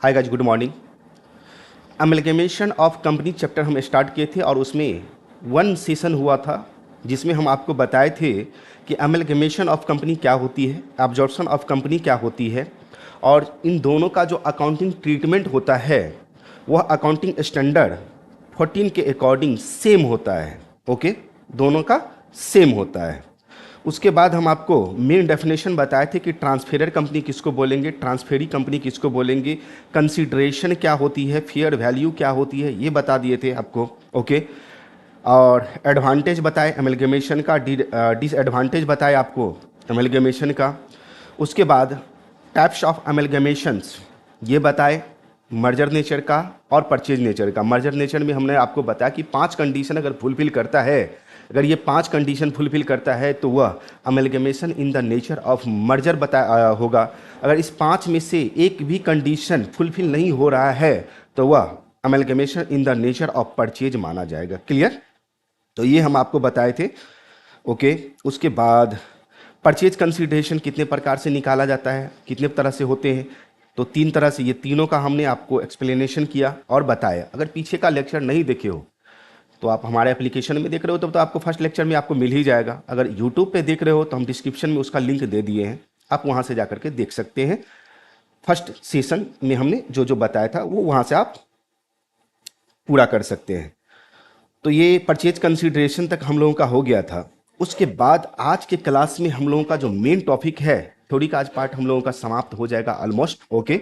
Hi guys, good morning. Amalgamation of company chapter हम start किए थे और उसमें वन सेशन हुआ था जिसमें हम आपको बताए थे कि अमेलगमेशन ऑफ कंपनी क्या होती है, एब्जॉर्प्शन ऑफ कंपनी क्या होती है और इन दोनों का जो अकाउंटिंग ट्रीटमेंट होता है वह अकाउंटिंग स्टैंडर्ड 14 के अकॉर्डिंग सेम होता है। ओके, दोनों का सेम होता है। उसके बाद हम आपको मेन डेफिनेशन बताए थे कि ट्रांसफेरर कंपनी किसको बोलेंगे, ट्रांसफेरी कंपनी किसको बोलेंगे, कंसीडरेशन क्या होती है, फेयर वैल्यू क्या होती है, ये बता दिए थे आपको। ओके, और एडवांटेज बताए एमलगमेशन का, डिसएडवांटेज बताए आपको एमलगमेशन का। उसके बाद टाइप्स ऑफ एमलगमेशंस ये बताए, मर्जर नेचर का और परचेज नेचर का। मर्जर नेचर में हमने आपको बताया कि 5 कंडीशन अगर फुलफिल करता है, अगर ये 5 कंडीशन फुलफिल करता है तो वह amalgamation in the nature of merger होगा। अगर इस 5 में से एक भी कंडीशन फुलफिल नहीं हो रहा है तो वह amalgamation in the nature of purchase माना जाएगा। क्लियर? तो ये हम आपको बताए थे। ओके, उसके बाद परचेज कंसीडरेशन कितने प्रकार से निकाला जाता है, कितने तरह से होते हैं, तो 3 तरह से। ये तीनों का हमने आपको एक्सप्लेनेशन किया और बताया। अगर पीछे का लेक्चर नहीं देखे हो तो आप हमारे एप्लीकेशन में देख रहे हो तब तो आपको फर्स्ट लेक्चर में आपको मिल ही जाएगा। अगर यूट्यूब पे देख रहे हो तो हम डिस्क्रिप्शन में उसका लिंक दे दिए हैं, आप वहाँ से जाकर के देख सकते हैं। फर्स्ट सेशन में हमने जो जो बताया था वो वहाँ से आप पूरा कर सकते हैं। तो ये परचेज कंसीडरेशन तक हम लोगों का हो गया था। उसके बाद आज के क्लास में हम लोगों का जो मेन टॉपिक है, थोड़ी का आज पार्ट हम लोगों का समाप्त हो जाएगा ऑलमोस्ट। ओके,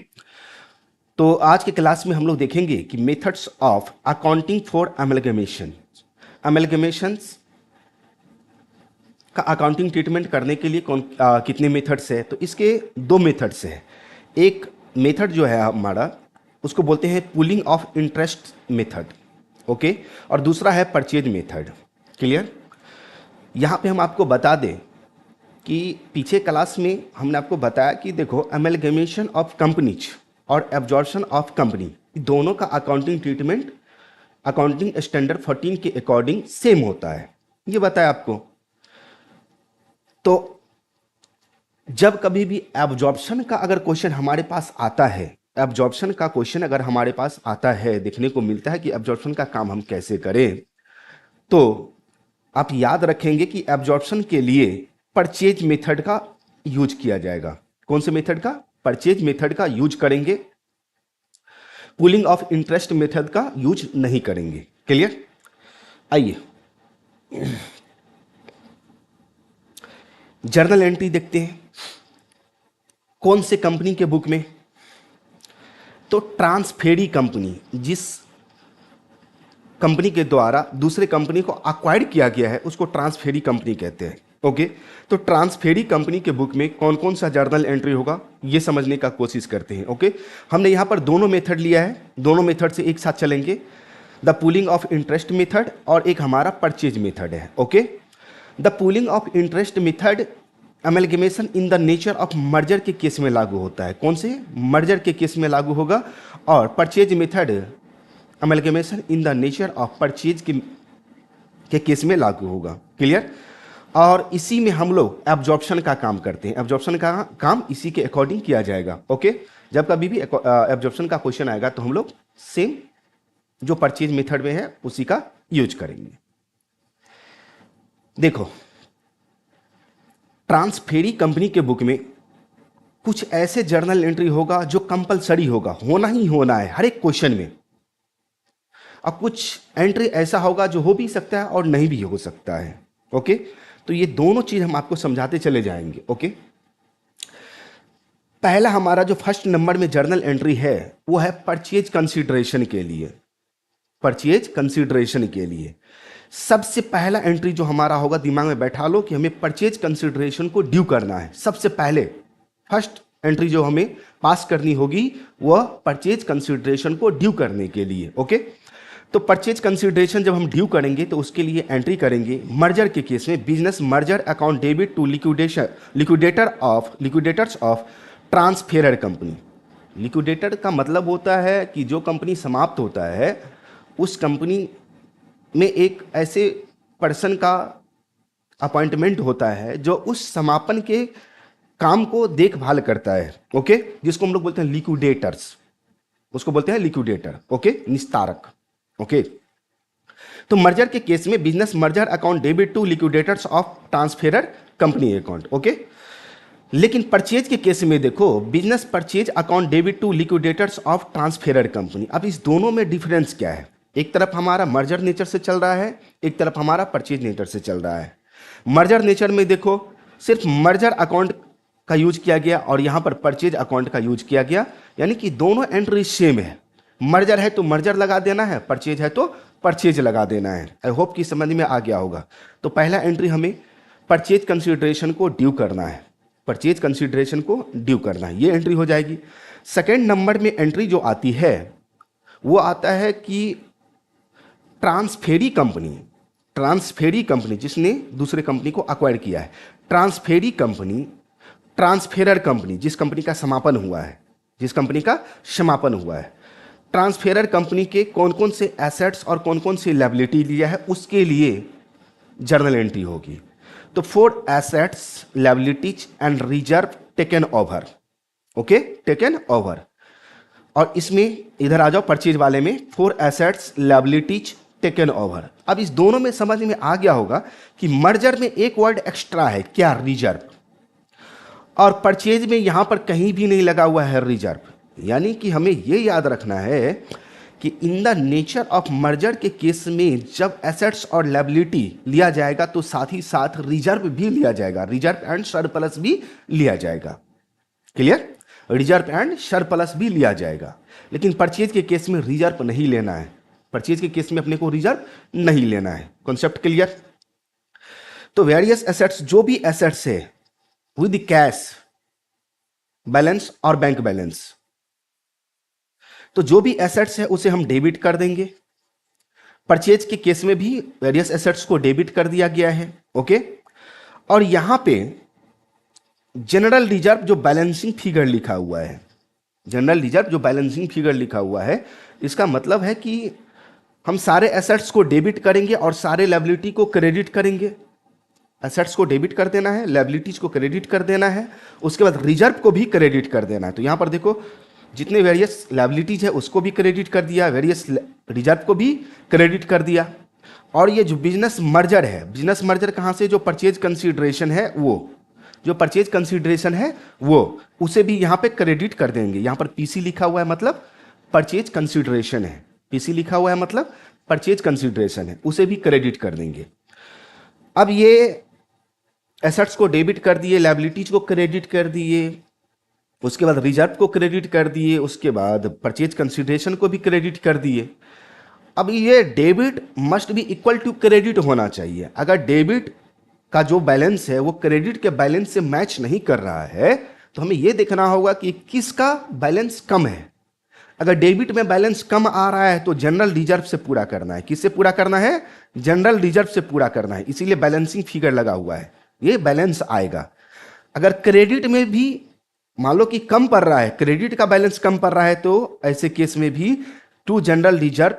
तो आज के क्लास में हम लोग देखेंगे कि methods of accounting for amalgamation. Amalgamations का अकाउंटिंग ट्रीटमेंट करने के लिए कितने मेथड्स है, तो इसके 2 मेथड्स है। एक मेथड जो है हमारा उसको बोलते हैं pooling of interest method, okay, और दूसरा है परचेज मेथड। क्लियर? यहाँ पे हम आपको बता दें कि पीछे क्लास में हमने आपको बताया कि देखो अमेलगमेशन ऑफ कंपनीज और एब्जॉर्प्शन ऑफ कंपनी दोनों का अकाउंटिंग ट्रीटमेंट अकाउंटिंग स्टैंडर्ड 14 के अकॉर्डिंग सेम होता है, ये बताया आपको। तो जब कभी भी एब्जॉर्प्शन का अगर क्वेश्चन हमारे पास आता है, एब्जॉर्प्शन का क्वेश्चन अगर हमारे पास आता है, देखने को मिलता है कि एब्जॉर्प्शन का काम हम कैसे करें, तो आप याद रखेंगे कि एब्जॉर्प्शन के लिए परचेज मेथड का यूज किया जाएगा। कौन से मेथड का? परचेज मेथड का यूज करेंगे, पूलिंग ऑफ इंटरेस्ट मेथड का यूज नहीं करेंगे। क्लियर? आइए जर्नल एंट्री देखते हैं। कौन से कंपनी के बुक में? तो ट्रांसफेरी कंपनी, जिस कंपनी के द्वारा दूसरे कंपनी को अक्वायर्ड किया गया है उसको ट्रांसफेरी कंपनी कहते हैं। ओके, तो ट्रांसफेरी कंपनी के बुक में कौन कौन सा जर्नल एंट्री होगा ये समझने का कोशिश करते हैं। ओके, हमने यहाँ पर दोनों मेथड लिया है, दोनों मेथड से एक साथ चलेंगे, the pooling of interest method और एक हमारा परचेज मेथड है। Okay, the pooling of interest method amalgamation in the nature of merger के केस में लागू होता है। कौन से? मर्जर के केस में लागू होगा। और purchase method amalgamation in the nature of purchase के केस में लागू होगा। क्लियर? और इसी में हम लोग एब्जॉर्प्शन का काम करते हैं, एब्जॉर्प्शन का काम इसी के अकॉर्डिंग किया जाएगा। ओके, जब कभी भी एब्जॉर्प्शन का क्वेश्चन आएगा तो हम लोग सेम जो परचेज मेथड में है उसी का यूज करेंगे। देखो, ट्रांसफेरी कंपनी के बुक में कुछ ऐसे जर्नल एंट्री होगा जो कंपलसरी होगा, होना ही होना है हर एक क्वेश्चन में। अब कुछ एंट्री ऐसा होगा जो हो भी सकता है और नहीं भी हो सकता है। ओके, तो ये दोनों चीज हम आपको समझाते चले जाएंगे। ओके, पहला हमारा जो फर्स्ट नंबर में जर्नल एंट्री है वो है परचेज कंसीडरेशन के लिए। परचेज कंसीडरेशन के लिए सबसे पहला एंट्री जो हमारा होगा, दिमाग में बैठा लो कि हमें परचेज कंसीडरेशन को ड्यू करना है। सबसे पहले फर्स्ट एंट्री जो हमें पास करनी होगी वह परचेज कंसीडरेशन को ड्यू करने के लिए। ओके, तो परचेज कंसीडरेशन जब हम ड्यू करेंगे तो उसके लिए एंट्री करेंगे मर्जर के केस में, business merger account debit to liquidators of transferor company. Liquidator का मतलब होता है कि जो कंपनी समाप्त होता है उस कंपनी में एक ऐसे पर्सन का अपॉइंटमेंट होता है जो उस समापन के काम को देखभाल करता है। ओके, जिसको हम लोग बोलते हैं लिक्विडेटर्स। उसको बोलते हैं लिक्विडेटर, ओके, निस्तारक, ओके। तो मर्जर के केस में business merger account debit to liquidators of transferor company account, okay. लेकिन परचेज के केस में देखो, business purchase account debit to liquidators of transferor company. अब इस दोनों में डिफरेंस क्या है? एक तरफ हमारा मर्जर नेचर से चल रहा है, एक तरफ हमारा परचेज नेचर से चल रहा है। मर्जर नेचर में देखो सिर्फ मर्जर अकाउंट का यूज किया गया और यहां पर परचेज अकाउंट का यूज किया गया, यानी कि दोनों एंट्री सेम है। मर्जर है तो मर्जर लगा देना है, परचेज है तो परचेज लगा देना है। आई होप कि समझ में आ गया होगा। तो पहला एंट्री हमें परचेज कंसीडरेशन को ड्यू करना है, परचेज कंसीडरेशन को ड्यू करना है, ये एंट्री हो जाएगी। सेकेंड नंबर में एंट्री जो आती है वो आता है कि ट्रांसफेरी कंपनी जिसने दूसरे कंपनी को अक्वायर किया है, ट्रांसफेरी कंपनी, ट्रांसफेरर कंपनी जिस कंपनी का समापन हुआ है, ट्रांसफेरर कंपनी के कौन कौन से एसेट्स और कौन कौन सी लायबिलिटी लिया है उसके लिए जर्नल एंट्री होगी। तो for assets, liabilities and reserve taken over, okay, taken over. और इसमें इधर आ जाओ परचेज वाले में, for assets, liabilities taken over. अब इस दोनों में समझ में आ गया होगा कि मर्जर में एक वर्ड एक्स्ट्रा है, क्या? रिजर्व। और परचेज में यहां पर कहीं भी नहीं लगा हुआ है रिजर्व। यानी कि हमें यह याद रखना है कि in the nature of merger के केस में जब एसेट्स और लायबिलिटी लिया जाएगा तो साथ ही साथ रिजर्व भी लिया जाएगा, रिजर्व एंड सरप्लस भी लिया जाएगा। क्लियर? रिजर्व एंड सरप्लस भी लिया जाएगा। लेकिन परचेज के केस में रिजर्व नहीं लेना है, परचेज के केस में अपने को रिजर्व नहीं लेना है। Concept clear? तो वेरियस एसेट्स, जो भी एसेट्स है विद कैश बैलेंस और बैंक बैलेंस, तो जो भी एसेट्स है उसे हम डेबिट कर देंगे। परचेज के केस में भी वेरियस एसेट्स को डेबिट कर दिया गया है, ओके। और यहां पे जनरल रिजर्व जो बैलेंसिंग फिगर लिखा हुआ है, जनरल रिजर्व जो बैलेंसिंग फिगर लिखा हुआ है, इसका मतलब है कि हम सारे एसेट्स को डेबिट करेंगे और सारे लायबिलिटी को क्रेडिट करेंगे। एसेट्स को डेबिट कर देना है, लायबिलिटीज को क्रेडिट कर देना है, उसके बाद रिजर्व को भी क्रेडिट कर देना है। तो यहां पर देखो जितने वेरियस लायबिलिटीज है उसको भी क्रेडिट कर दिया, वेरियस रिजर्व को भी क्रेडिट कर दिया। और ये जो बिजनेस मर्जर है, बिजनेस मर्जर कहां से? जो परचेज कंसीडरेशन है वो, जो परचेज कंसीडरेशन है वो, उसे भी यहां पे क्रेडिट कर देंगे। यहां पर पीसी लिखा हुआ है मतलब परचेज कंसीडरेशन है, पीसी लिखा हुआ है मतलब परचेज कंसीडरेशन है, उसे भी क्रेडिट कर देंगे। अब ये एसेट्स को डेबिट कर दिए, लायबिलिटीज को क्रेडिट कर दिए, उसके बाद रिजर्व को क्रेडिट कर दिए, उसके बाद परचेज कंसीडरेशन को भी क्रेडिट कर दिए। अब ये debit must be equal to credit होना चाहिए। अगर डेबिट का जो बैलेंस है वो क्रेडिट के बैलेंस से मैच नहीं कर रहा है तो हमें यह देखना होगा कि किसका बैलेंस कम है। अगर डेबिट में बैलेंस कम आ रहा है तो जनरल रिजर्व से पूरा करना है। किससे पूरा करना है? जनरल रिजर्व से पूरा करना है, इसीलिए बैलेंसिंग फिगर लगा हुआ है, ये बैलेंस आएगा। अगर क्रेडिट में भी मान लो कि कम पड़ रहा है, क्रेडिट का बैलेंस कम पड़ रहा है, तो ऐसे केस में भी टू जनरल रिजर्व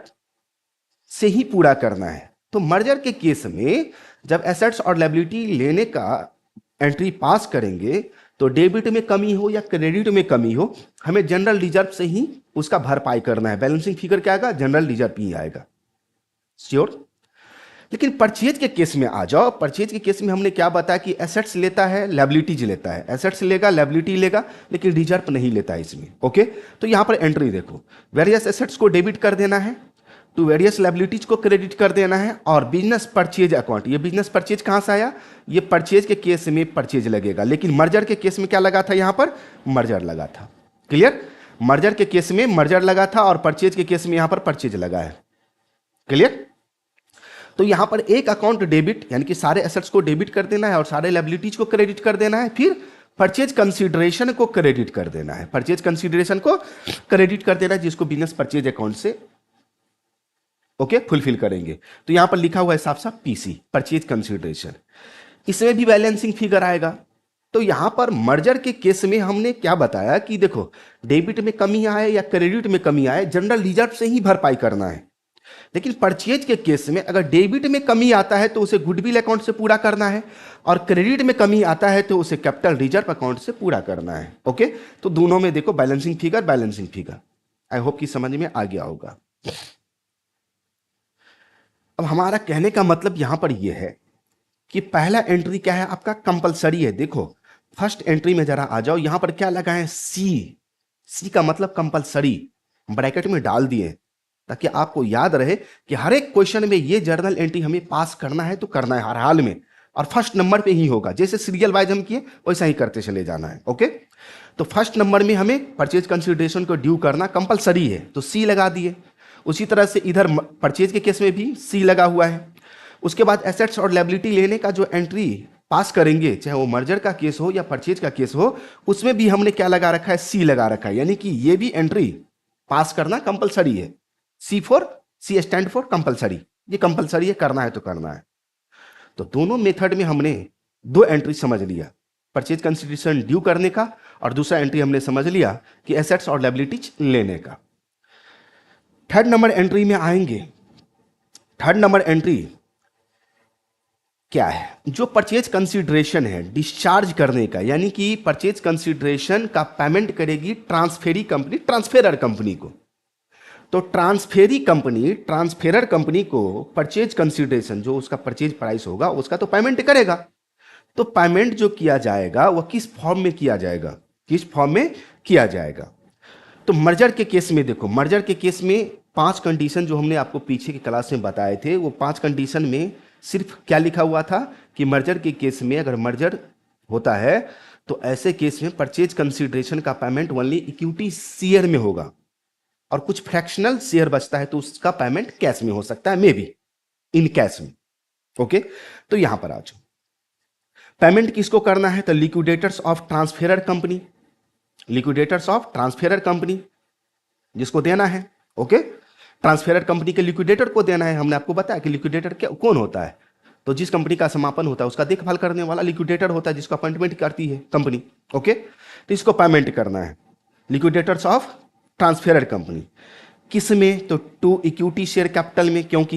से ही पूरा करना है। तो मर्जर के केस में जब एसेट्स और लायबिलिटी लेने का एंट्री पास करेंगे तो डेबिट में कमी हो या क्रेडिट में कमी हो, हमें जनरल रिजर्व से ही उसका भरपाई करना है। बैलेंसिंग फिगर क्या आएगा? जनरल रिजर्व ही आएगा। श्योर? लेकिन परचेज के केस में आ जाओ। परचेज के केस में हमने क्या बताया कि एसेट्स लेता है, लायबिलिटीज लेता है, एसेट्स लेगा, लायबिलिटी लेगा, लेकिन रिजर्व नहीं लेता है इसमें, ओके। तो यहां पर एंट्री देखो, वेरियस एसेट्स को डेबिट कर देना है, टू वेरियस लायबिलिटीज को क्रेडिट कर देना है, और बिजनेस परचेज अकाउंट, ये बिजनेस परचेज कहां से आया? ये परचेज के केस में परचेज लगेगा, लेकिन मर्जर के केस में क्या लगा था? यहां पर मर्जर लगा था। क्लियर? मर्जर के केस में मर्जर लगा था और परचेज के केस में यहां पर परचेज लगा है। क्लियर? तो यहां पर एक अकाउंट डेबिट, यानी कि सारे एसेट्स को डेबिट कर देना है और सारे लायबिलिटीज को क्रेडिट कर देना है, फिर परचेज कंसीडरेशन को क्रेडिट कर देना है, परचेज कंसीडरेशन को क्रेडिट कर देना है, जिसको बिजनेस परचेज अकाउंट से ओके फुलफिल करेंगे। तो यहां पर लिखा हुआ है साफ साफ पीसी, परचेज कंसीडरेशन। इसमें भी बैलेंसिंग फिगर आएगा। तो यहां पर मर्जर के केस में हमने क्या बताया कि देखो डेबिट में कमी आए या क्रेडिट में कमी आए, जनरल रिजर्व से ही भरपाई करना है। लेकिन परचेज के केस में अगर डेबिट में कमी आता है तो उसे गुडविल अकाउंट से पूरा करना है, और क्रेडिट में कमी आता है तो उसे कैपिटल रिजर्व अकाउंट से पूरा करना है, ओके। तो दोनों में देखो balancing figure, balancing figure, I hope कि समझ में आ गया होगा। अब हमारा कहने का मतलब यहां पर यह है कि पहला एंट्री क्या है आपका, कंपलसरी है। देखो फर्स्ट एंट्री में जरा आ जाओ, यहां पर क्या लगा है, सी। सी का मतलब कंपलसरी, ब्रैकेट में डाल दिए ताकि आपको याद रहे कि हर एक क्वेश्चन में ये जर्नल एंट्री हमें पास करना है तो करना है हर हाल में, और फर्स्ट नंबर पे ही होगा। जैसे सीरियल वाइज हम किए वैसा ही करते चले जाना है। ओके, तो फर्स्ट नंबर में हमें परचेज कंसिडरेशन को ड्यू करना कंपलसरी है, तो सी लगा दिए। उसी तरह से इधर परचेज के केस में भी सी लगा हुआ है। उसके बाद एसेट्स और लायबिलिटी लेने का जो एंट्री पास करेंगे, चाहे वो मर्जर का केस हो या परचेज का केस हो, उसमें भी हमने क्या लगा रखा है, सी लगा रखा है। यानी कि ये भी एंट्री पास करना कंपलसरी है। सी स्टैंड फॉर कंपलसरी, ये कंपलसरी है, करना है तो करना है। तो दोनों मेथड में हमने दो एंट्री समझ लिया, परचेज कंसिडरेशन ड्यू करने का, और दूसरा एंट्री हमने समझ लिया कि एसेट्स और लायबिलिटीज लेने का। थर्ड नंबर एंट्री में आएंगे। थर्ड नंबर एंट्री क्या है, जो परचेज कंसिडरेशन है डिस्चार्ज करने का, यानी कि परचेज कंसिडरेशन का पेमेंट करेगी ट्रांसफेरी कंपनी ट्रांसफेरर कंपनी को। तो ट्रांसफेरर कंपनी को परचेज कंसिडरेशन, जो उसका परचेज प्राइस होगा उसका तो पेमेंट करेगा। तो पेमेंट जो किया जाएगा वह किस फॉर्म में किया जाएगा, किस फॉर्म में किया जाएगा। तो मर्जर के केस में देखो, मर्जर के केस में 5 कंडीशन जो हमने आपको पीछे की क्लास में बताए थे, वो 5 कंडीशन में सिर्फ क्या लिखा हुआ था कि मर्जर के केस में अगर मर्जर होता है तो ऐसे केस में परचेज कंसिडरेशन का पेमेंट ओनली इक्विटी शेयर में होगा, और कुछ फ्रैक्शनल शेयर बचता है तो उसका पेमेंट कैश में हो सकता है, मे बी इन कैश में। ओके, तो यहां पर आ जाओ, पेमेंट किसको करना है, तो liquidators of transferor company, liquidators of transferor company जिसको देना है। ओके, ट्रांसफेरर कंपनी के लिक्विडेटर को देना है। हमने आपको बताया कि लिक्विडेटर क्या कौन होता है, तो जिस कंपनी का समापन होता है उसका देखभाल करने वाला लिक्विडेटर होता है, जिसको अपॉइंटमेंट करती है कंपनी। ओके, तो इसको पेमेंट करना है, लिक्विडेटर्स ऑफ ट्रांसफेरर कंपनी। किस में, तो टू इक्विटी शेयर कैपिटल में, क्योंकि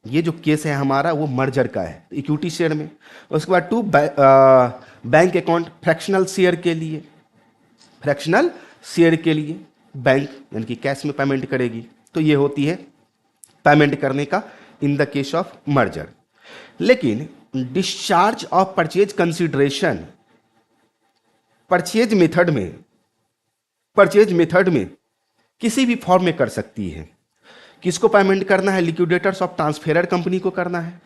ये जो केस है हमारा वो मर्जर का है, तो इक्विटी शेयर में। उसके बाद to bank account fractional share के लिए, फ्रैक्शनल शेयर के लिए बैंक यानी कि कैश में पेमेंट करेगी। तो ये होती है पेमेंट करने का in the case of merger. लेकिन discharge of purchase consideration purchase method में किसी भी फॉर्म में कर सकती है। किसको पेमेंट करना है, लिक्विडेटर्स ऑफ ट्रांसफेरर कंपनी को करना है।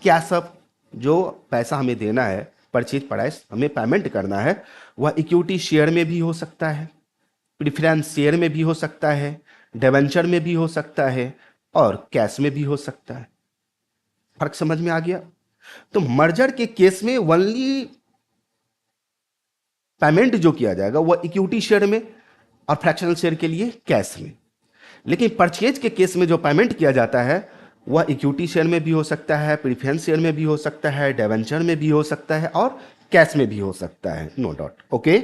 क्या सब जो पैसा हमें देना है, परचेज प्राइस हमें पेमेंट करना है, वह इक्विटी शेयर में भी हो सकता है, प्रेफरेंस शेयर में भी हो सकता है, डिबेंचर में भी हो सकता है, और कैश में भी हो सकता है। फर्क समझ में आ गया। तो मर्जर के केस में ओनली पेमेंट जो किया जाएगा वह इक्विटी शेयर में, और फ्रैक्शनल शेयर के लिए कैश में। लेकिन परचेज के केस में जो पेमेंट किया जाता है वह इक्विटी शेयर में भी हो सकता है, प्रेफरेंस शेयर में भी हो सकता है, डिबेंचर में भी हो सकता है, और कैश में भी हो सकता है, नो डाउट। ओके,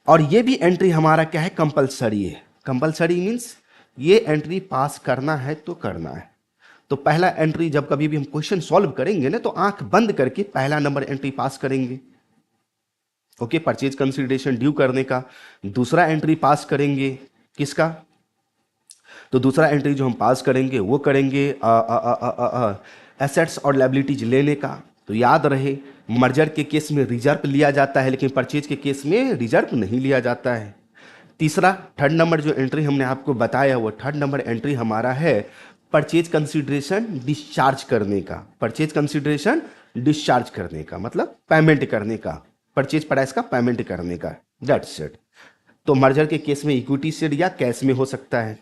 और ये भी एंट्री हमारा क्या है, कंपलसरी है। कंपलसरी मीन्स ये एंट्री पास करना है तो करना है। तो पहला एंट्री जब कभी भी हम क्वेश्चन सॉल्व करेंगे ना, तो आंख बंद करके पहला नंबर एंट्री पास करेंगे। ओके, परचेज कंसिडरेशन ड्यू करने का। दूसरा एंट्री पास करेंगे किसका, तो दूसरा एंट्री जो हम पास करेंगे वो करेंगे एसेट्स और लायबिलिटीज लेने का। तो याद रहे, मर्जर के केस में रिजर्व लिया जाता है, लेकिन परचेज के केस में रिजर्व नहीं लिया जाता है। तीसरा, थर्ड नंबर जो एंट्री हमने आपको बताया वो थर्ड नंबर एंट्री हमारा है परचेज कंसिडरेशन डिस्चार्ज करने का। परचेज कंसिडरेशन डिस्चार्ज करने का मतलब पेमेंट करने का, परचेज प्राइस का पेमेंट करने का, दैट्स इट। तो मर्जर के केस में इक्विटी शेयर या कैश में हो सकता है,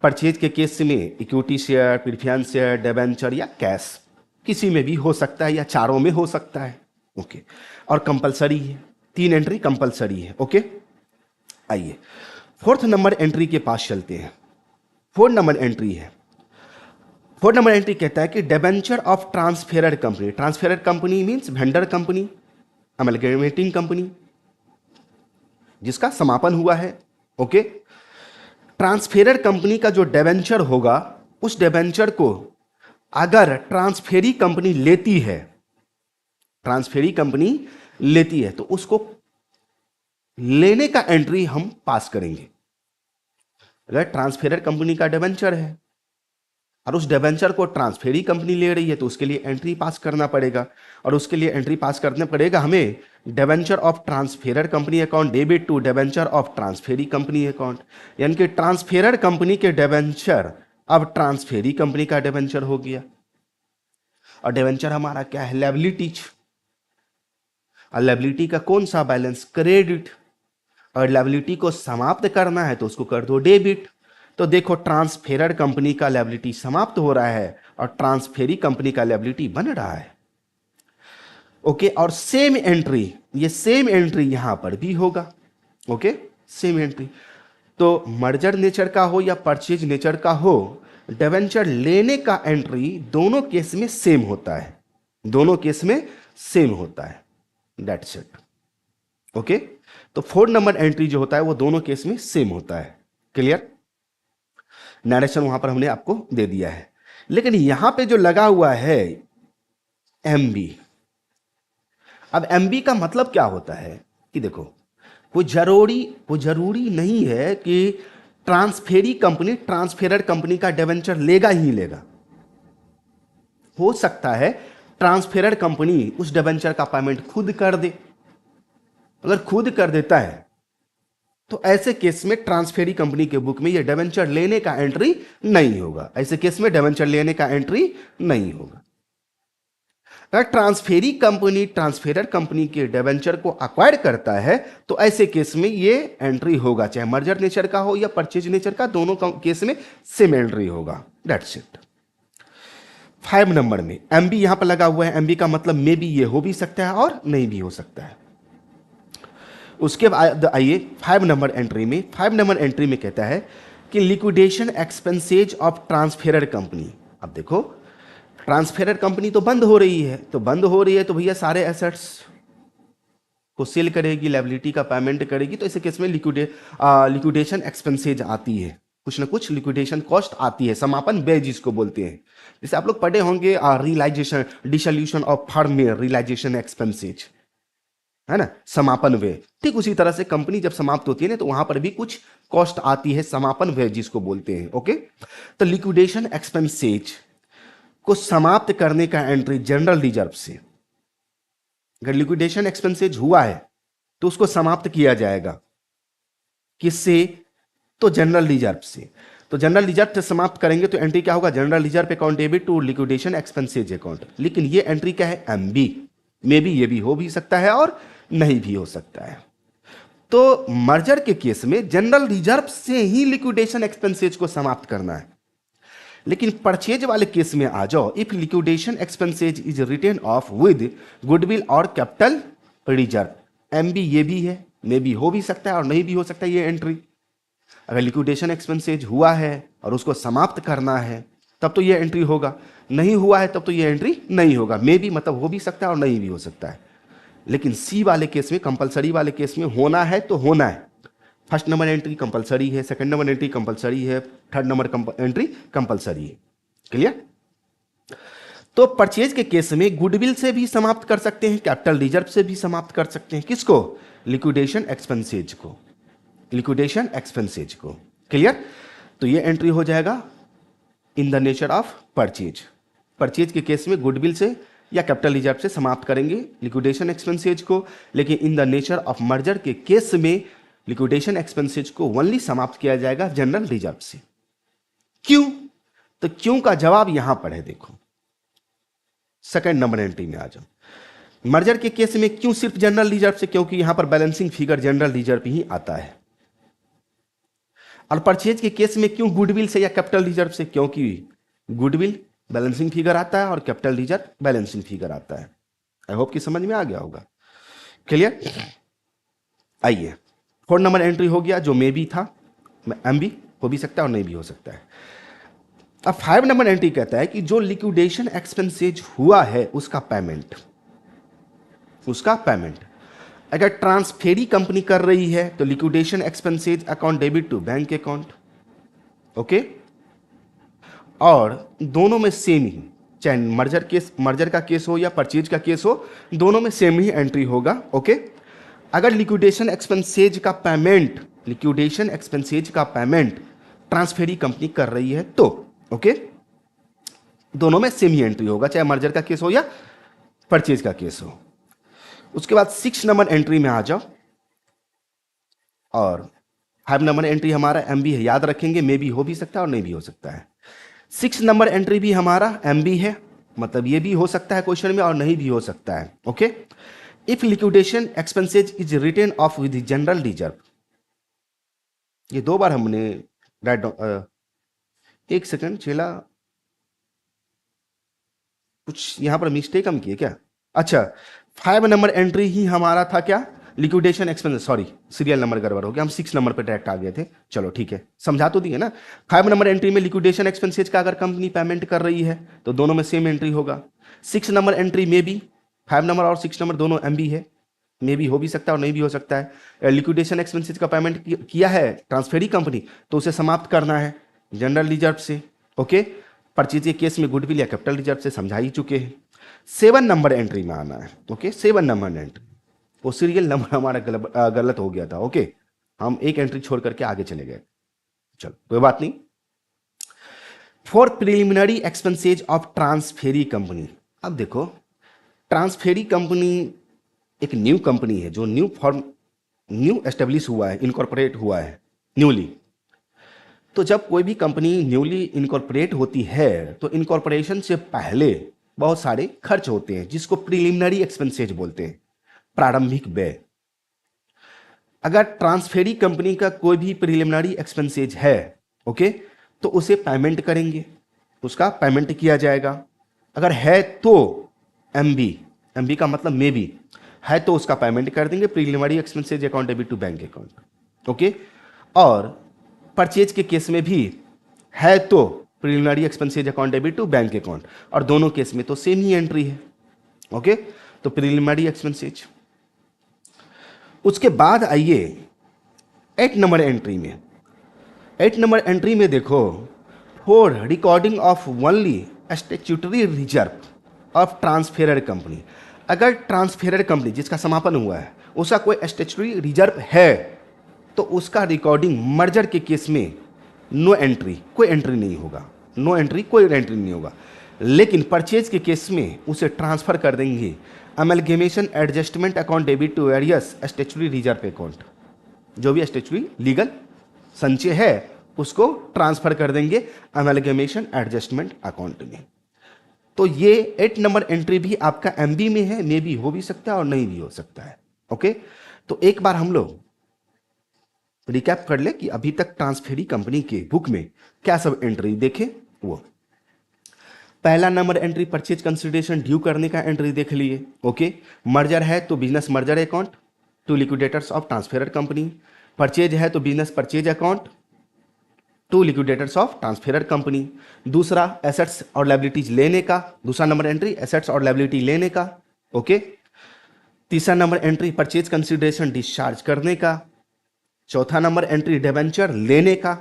परचेज के केस में equity share, preference share, debenture या कैश, किसी में भी हो सकता है या चारों में हो सकता है। ओके, और कंपलसरी है, 3 एंट्री कंपलसरी है। ओके, आइए फोर्थ नंबर एंट्री के पास चलते हैं। फोर्थ नंबर एंट्री है, फोर्थ नंबर एंट्री कहता है कि debenture of transferor company. Transferor company means vendor company, amalgamating company जिसका समापन हुआ है। ओके, ट्रांसफेरर कंपनी का जो डिबेंचर होगा, उस डिबेंचर को अगर ट्रांसफेरी कंपनी लेती है, ट्रांसफेरी कंपनी लेती है, तो उसको लेने का एंट्री हम पास करेंगे। अगर ट्रांसफेरर कंपनी का डिबेंचर है और उस डिबेंचर को ट्रांसफेरी कंपनी ले रही है तो उसके लिए एंट्री पास करना पड़ेगा, और उसके लिए एंट्री पास करना पड़ेगा हमें debenture of transferor company account debit to debenture of transferee company account, यानी कि ट्रांसफेरर कंपनी के डिबेंचर अब ट्रांसफेरी कंपनी का डिबेंचर हो गया। और डिबेंचर हमारा क्या है? लायबिलिटीज। और लायबिलिटी का कौन सा बैलेंस? क्रेडिट। और लायबिलिटी को समाप्त करना है तो उसको कर दो डेबिट। तो देखो ट्रांसफेरर कंपनी का लायबिलिटी समाप्त हो रहा है और ट्रांसफेरी कंपनी का लायबिलिटी बन रहा है। ओके, और सेम एंट्री, ये सेम एंट्री यहां पर भी होगा। Okay, same entry. तो मर्जर नेचर का हो या परचेज नेचर का हो, डिबेंचर लेने का एंट्री दोनों केस में सेम होता है, दोनों केस में सेम होता है। That's it. ओके, तो 4 नंबर एंट्री जो होता है वो दोनों केस में सेम होता है। क्लियर? नरेशन वहां पर हमने आपको दे दिया है, लेकिन यहां पे जो लगा हुआ है एमबी, अब एमबी का मतलब क्या होता है कि देखो वो जरूरी नहीं है कि ट्रांसफेरी कंपनी ट्रांसफेरर कंपनी का डिबेंचर लेगा ही लेगा। हो सकता है ट्रांसफेरर कंपनी उस डिबेंचर का पेमेंट खुद कर दे। अगर खुद कर देता है तो ऐसे केस में ट्रांसफेरी कंपनी के बुक में ये डिबेंचर लेने का एंट्री नहीं होगा। ऐसे केस में डिबेंचर लेने का एंट्री नहीं होगा। अगर ट्रांसफेरी कंपनी ट्रांसफेरर कंपनी के डिबेंचर को अक्वायर करता है तो ऐसे केस में ये एंट्री होगा, चाहे मर्जर नेचर का हो या परचेज नेचर का, दोनों केस में सेम एंट्री होगा। That's it. 5 नंबर में एमबी यहां पर लगा हुआ है। एमबी का मतलब मे बी ये हो भी सकता है और नहीं भी हो सकता है। उसके बाद आइए 5 नंबर एंट्री में। 5 नंबर एंट्री में कहता है कि liquidation expenses of transferor company. अब देखो ट्रांसफेरर कंपनी तो बंद हो रही है, तो भैया सारे एसेट्स को सेल करेगी, लायबिलिटी का पेमेंट करेगी, तो ऐसे केस में लिक्विडेशन एक्सपेंसेज आती है, कुछ ना कुछ लिक्विडेशन कॉस्ट आती है, समापन व्यय जिसको बोलते हैं। जैसे आप लोग पढ़े होंगे रियलाइजेशन, डिसोल्यूशन ऑफ फर्म में रियलाइजेशन एक्सपेंसेज, है ना, समापन व्यय। ठीक उसी तरह से कंपनी जब समाप्त होती है ना तो वहां पर भी कुछ कॉस्ट आती है, समापन व्यय जिसको बोलते हैं। ओके, तो लिक्विडेशन एक्सपेंसेज को समाप्त करने का एंट्री जनरल रिजर्व से, अगर लिक्विडेशन एक्सपेंसेज हुआ है तो उसको समाप्त किया जाएगा किससे? तो जनरल रिजर्व से। तो जनरल रिजर्व से समाप्त करेंगे तो एंट्री क्या होगा? General reserve account debit to liquidation expenses account. लेकिन ये एंट्री क्या है? एमबी। मे भी ये भी हो भी सकता है और नहीं भी हो सकता है। तो मर्जर के केस में जनरल रिजर्व से ही लिक्विडेशन एक्सपेंसेज को समाप्त करना है। लेकिन परचेज वाले केस में आ जाओ, if liquidation expenses is written off with goodwill और कैपिटल रिजर्व। एमबी ये भी है, मे भी हो भी सकता है और नहीं भी हो सकता है ये एंट्री। अगर लिक्विडेशन एक्सपेंसेज हुआ है और उसको समाप्त करना है तब तो ये एंट्री होगा, नहीं हुआ है तब तो ये एंट्री नहीं होगा। मे भी मतलब हो भी सकता है और नहीं भी हो सकता है। लेकिन सी वाले केस में, कंपलसरी वाले केस में होना है तो होना है। फर्स्ट नंबर एंट्री कंपलसरी है, सेकंड नंबर एंट्री कंपलसरी है, थर्ड नंबर एंट्री कंपलसरी है। क्लियर? तो परचेज के केस में गुडविल से भी समाप्त कर सकते हैं, कैपिटल रिजर्व से भी समाप्त कर सकते हैं। किसको? लिक्विडेशन एक्सपेंसेज को, लिक्विडेशन एक्सपेंसेज को। क्लियर? तो ये एंट्री हो जाएगा in the nature of purchase. Purchase के केस में गुडविल से या कैपिटल रिजर्व से समाप्त करेंगे लिक्विडेशन एक्सपेंसेज को, लेकिन in the nature of merger के केस में लिक्विडेशन एक्सपेंसेज को ओनली समाप्त किया जाएगा जनरल रिजर्व से। क्यों? तो क्यों का जवाब यहां पर है, देखो सेकंड नंबर एंट्री में आ जाओ। मर्जर के केस में क्यों सिर्फ जनरल रिजर्व से? क्योंकि यहां पर बैलेंसिंग फिगर जनरल रिजर्व ही आता है। और परचेज के केस में क्यों गुडविल से या कैपिटल रिजर्व से? क्योंकि गुडविल बैलेंसिंग फिगर आता है और कैपिटल रिजर्व बैलेंसिंग फिगर आता है। आई होप कि समझ में आ गया होगा। क्लियर? आइए 4 नंबर एंट्री हो गया जो मे भी था, एम भी हो भी सकता है और नहीं भी हो सकता है। अब 5 नंबर एंट्री कहता है कि जो लिक्विडेशन एक्सपेंसेज हुआ है उसका पेमेंट, उसका पेमेंट अगर ट्रांसफेरी कंपनी कर रही है तो liquidation expenses account debit to bank account. Okay, और दोनों में सेम ही, चाहे मर्जर का केस हो या परचेज का केस हो, दोनों में सेम ही एंट्री होगा। ओके, अगर लिक्विडेशन एक्सपेंसेज का पेमेंट ट्रांसफेरी कंपनी कर रही है तो ओके, दोनों में सेम ही एंट्री होगा, चाहे मर्जर का केस हो या परचेज का केस हो। उसके बाद 6 नंबर एंट्री में आ जाओ, और 5 नंबर एंट्री हमारा एमबी है, याद रखेंगे, मे भी हो भी सकता है और नहीं भी हो सकता है। 6 नंबर एंट्री भी हमारा एमबी है, मतलब ये भी हो सकता है क्वेश्चन में और नहीं भी हो सकता है। Okay, if liquidation expenses is written off with general reserve, ये 2 बार हमने राइट, एक सेकंड चेला, कुछ यहां पर मिस्टेक हम किए क्या? अच्छा, 5 नंबर एंट्री ही हमारा था क्या, liquidation expense, sorry serial number गड़बड़ हो गया, हम 6 नंबर पे डायरेक्ट आ गए थे। चलो ठीक है, समझा तो दिए ना। 5 नंबर एंट्री में लिक्विडेशन एक्सपेंसेज का अगर कंपनी पेमेंट कर रही है तो दोनों में सेम एंट्री होगा। 6 नंबर एंट्री में भी 5 नंबर और 6 नंबर दोनों एमबी है, मे भी हो भी सकता है और नहीं भी हो सकता है। लिक्विडेशन एक्सपेंसेज का पेमेंट किया है ट्रांसफेरी कंपनी, तो उसे समाप्त करना है जनरल रिजर्व से। ओके, परचेज के केस में गुडविल या कैपिटल रिजर्व से समझा ही चुके हैं। 7 नंबर एंट्री में आना है। ओके, 7 नंबर एंट्री, वो सीरियल नंबर हमारा गलत हो गया था। ओके, हम एक एंट्री छोड़ करके आगे चले गए, चलो कोई बात नहीं। For preliminary expenses of transferee company, अब देखो ट्रांसफेरी कंपनी एक न्यू कंपनी है जो न्यू एस्टेब्लिश हुआ है, इनकॉर्पोरेट हुआ है न्यूली। तो जब कोई भी कंपनी न्यूली इनकॉर्पोरेट होती है तो इनकॉर्पोरेशन से पहले बहुत सारे खर्च होते हैं जिसको प्रिलिमिनरी एक्सपेंसेज बोलते हैं, प्रारंभिक व्यय। अगर ट्रांसफेरी कंपनी का कोई भी प्रिलिमिनरी एक्सपेंसेज है ओके, तो उसे पेमेंट करेंगे, उसका पेमेंट किया जाएगा। अगर है तो एमबी का मतलब मे बी है तो उसका पेमेंट कर देंगे, preliminary expenses account debit to bank account. Okay, और परचेज के केस में भी है तो preliminary expenses account debit to bank account, और दोनों केस में तो सेम ही एंट्री है। ओके, तो प्रिलिमिनरी एक्सपेंसेज। उसके बाद आइए 8 नंबर एंट्री में। 8 नंबर एंट्री में देखो, for recording of only statutory reserve of transferor company, अगर ट्रांसफेरर कंपनी जिसका समापन हुआ है उसका कोई स्टैट्यूटरी रिजर्व है तो उसका रिकॉर्डिंग मर्जर के केस में नो एंट्री, कोई एंट्री नहीं होगा, नो एंट्री, कोई एंट्री नहीं होगा। लेकिन परचेज के केस में उसे ट्रांसफर कर देंगे amalgamation adjustment account debit to various statutory reserve account, जो भी स्टैट्यूटरी लीगल संचय है उसको ट्रांसफर कर देंगे अमेलगेमेशन एडजस्टमेंट अकाउंट में। तो ये 8 नंबर एंट्री भी आपका एमबी में है, मे भी हो भी सकता है और नहीं भी हो सकता है। ओके, तो एक बार हम लोग रिकैप कर ले कि अभी तक ट्रांसफेरी कंपनी के बुक में क्या सब एंट्री देखे। वो पहला number entry purchase consideration due करने का एंट्री देख लिए। ओके, मर्जर है तो business merger account to liquidators of transferor company, purchase है तो business purchase account to liquidators of transferor company. दूसरा एसेट्स और लायबिलिटीज लेने का, दूसरा नंबर एंट्री एसेट्स और लायबिलिटी लेने का। ओके, तीसरा number entry purchase consideration discharge करने का। चौथा नंबर एंट्री डिबेंचर लेने का,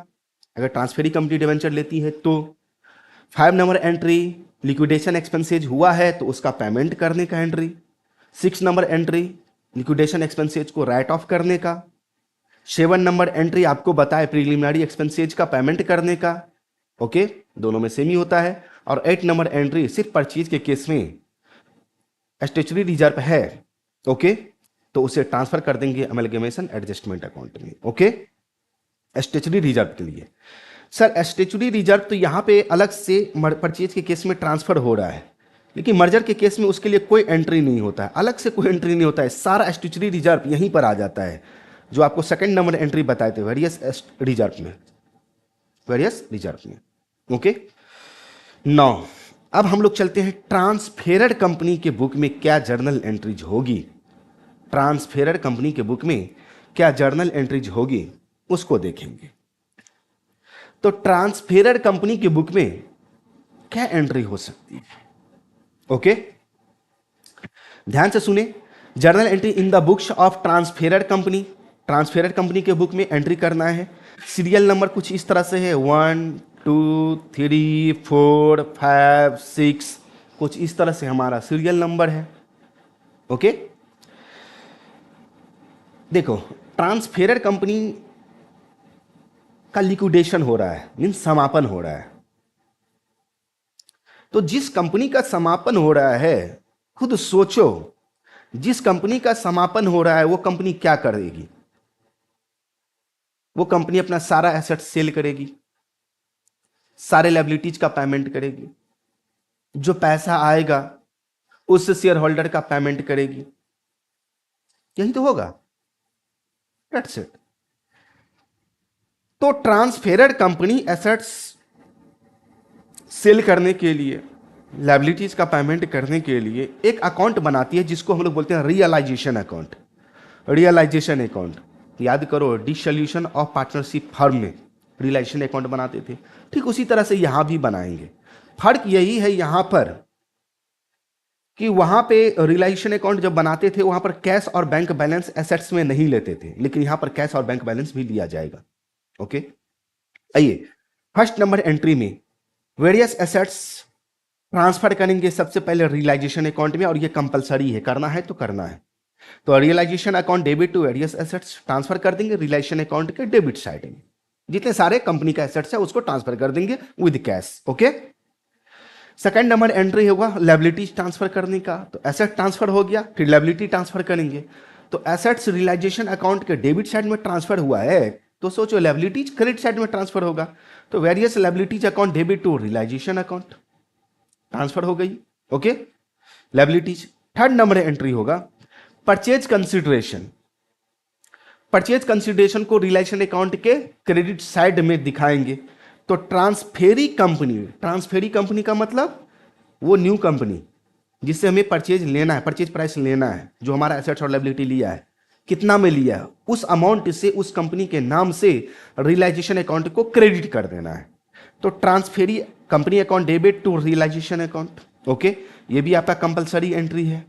अगर ट्रांसफेरी कंपनी डिबेंचर लेती है तो। 5 नंबर एंट्री लिक्विडेशन एक्सपेंसेज हुआ है तो उसका पेमेंट करने का entry. 6 number entry liquidation expenses को राइट ऑफ करने का। 7 नंबर एंट्री आपको बताए प्रीलिमिनरी एक्सपेंसेज का पेमेंट करने का। ओके, दोनों में सेम ही होता है। और 8 नंबर एंट्री सिर्फ परचेज के केस में स्टैट्यूटरी रिजर्व है ओके, तो उसे ट्रांसफर कर देंगे अमेलगेमेशन एडजस्टमेंट अकाउंट में। ओके, स्टैट्यूटरी रिजर्व के लिए। सर स्टैट्यूटरी रिजर्व तो यहाँ पे अलग से परचेज के केस में ट्रांसफर हो रहा है, लेकिन मर्जर के केस में उसके लिए कोई एंट्री नहीं होता है, अलग से कोई एंट्री नहीं होता है, सारा स्टैट्यूटरी रिजर्व यहीं पर आ जाता है जो आपको सेकंड नंबर एंट्री बताए थे वेरियस रिजर्व में, वेरियस रिजर्व में। ओके, नौ अब हम लोग चलते हैं ट्रांसफेरर कंपनी के बुक में क्या जर्नल एंट्रीज होगी। ट्रांसफेरर कंपनी के बुक में क्या जर्नल एंट्रीज होगी उसको देखेंगे। तो ट्रांसफेरर कंपनी के बुक में क्या एंट्री हो सकती है। ओके, ध्यान से सुने, journal entry in the books of transferor company, transferor company के बुक में एंट्री करना है। सीरियल नंबर कुछ इस तरह से है 1 2 3 4 5 6, कुछ इस तरह से हमारा सीरियल नंबर है। ओके, देखो ट्रांसफेरर कंपनी का लिक्विडेशन हो रहा है, मीन समापन हो रहा है। तो जिस कंपनी का समापन हो रहा है, खुद सोचो, जिस कंपनी का समापन हो रहा है वो कंपनी क्या करेगी? वो कंपनी अपना सारा एसेट सेल करेगी, सारे लायबिलिटीज का पेमेंट करेगी, जो पैसा आएगा उस शेयर होल्डर का पेमेंट करेगी। यही तो होगा। That's it. तो ट्रांसफेरर कंपनी एसेट्स सेल करने के लिए, लायबिलिटीज का पेमेंट करने के लिए एक अकाउंट बनाती है जिसको हम लोग बोलते हैं रियलाइजेशन अकाउंट। रियलाइजेशन अकाउंट याद करो, डिसोल्यूशन ऑफ पार्टनरशिप फर्म में रियलाइजेशन अकाउंट बनाते थे, ठीक उसी तरह से यहां भी बनाएंगे। फर्क यही है यहां पर कि वहां पे रियलाइजेशन अकाउंट जब बनाते थे वहां पर कैश और बैंक बैलेंस एसेट्स में नहीं लेते थे, लेकिन यहां पर कैश और बैंक बैलेंस भी लिया जाएगा। ओके, आइए फर्स्ट नंबर एंट्री में वेरियस एसेट्स ट्रांसफर करेंगे सबसे पहले रियलाइजेशन अकाउंट में, और ये कंपलसरी है, करना है तो करना है। तो realisation account debit to various assets transfer कर देंगे रियलाइजेशन अकाउंट के डेबिट साइड में, जितने सारे कंपनी का एसेट्स है उसको ट्रांसफर कर देंगे with cash. Okay, second number entry होगा लायबिलिटीज ट्रांसफर करने का। तो एसेट ट्रांसफर हो गया, फिर लायबिलिटी ट्रांसफर करेंगे। तो एसेट्स रियलाइजेशन अकाउंट के डेबिट साइड में ट्रांसफर हुआ है, तो सोचो लायबिलिटीज क्रेडिट साइड में ट्रांसफर होगा। तो various liabilities account debit to realisation account transfer हो गई। Okay, liabilities. Third number entry होगा परचेज कंसिडरेशन। परचेज कंसिडरेशन को रियलाइजेशन अकाउंट के क्रेडिट साइड में दिखाएंगे। तो ट्रांसफेरी कंपनी का मतलब वो न्यू कंपनी जिससे हमें परचेज लेना है, परचेज प्राइस लेना है, जो हमारा एसेट्स और लायबिलिटी लिया है, कितना में लिया है, उस अमाउंट से उस कंपनी के नाम से रियलाइजेशन अकाउंट को क्रेडिट कर देना है। तो transferee company account debit to realisation account. Okay, ये भी आपका कंपलसरी एंट्री है।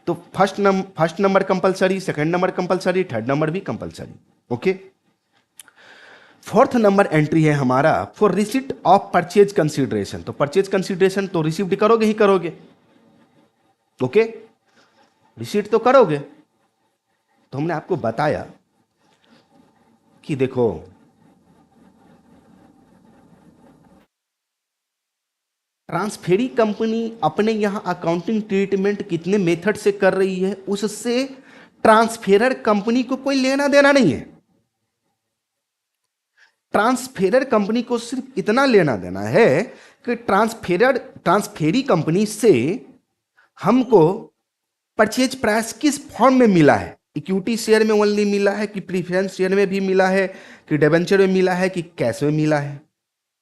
तो first number compulsory, second number compulsory, third number भी compulsory. Okay, fourth number entry है हमारा for receipt of purchase consideration. तो परचेज कंसिडरेशन तो रिसीव करोगे ही करोगे। ओके, रिसीट तो करोगे। तो हमने आपको बताया कि देखो ट्रांसफेरी कंपनी अपने यहां अकाउंटिंग ट्रीटमेंट कितने मेथड से कर रही है उससे ट्रांसफेरर कंपनी को कोई लेना देना नहीं है। ट्रांसफेरर कंपनी को सिर्फ इतना लेना देना है कि ट्रांसफेरी कंपनी से हमको परचेज प्राइस किस फॉर्म में मिला है, इक्विटी शेयर में ओनली मिला है कि प्रीफरेंस शेयर में भी मिला है कि डिबेंचर में मिला है कि कैश में मिला है,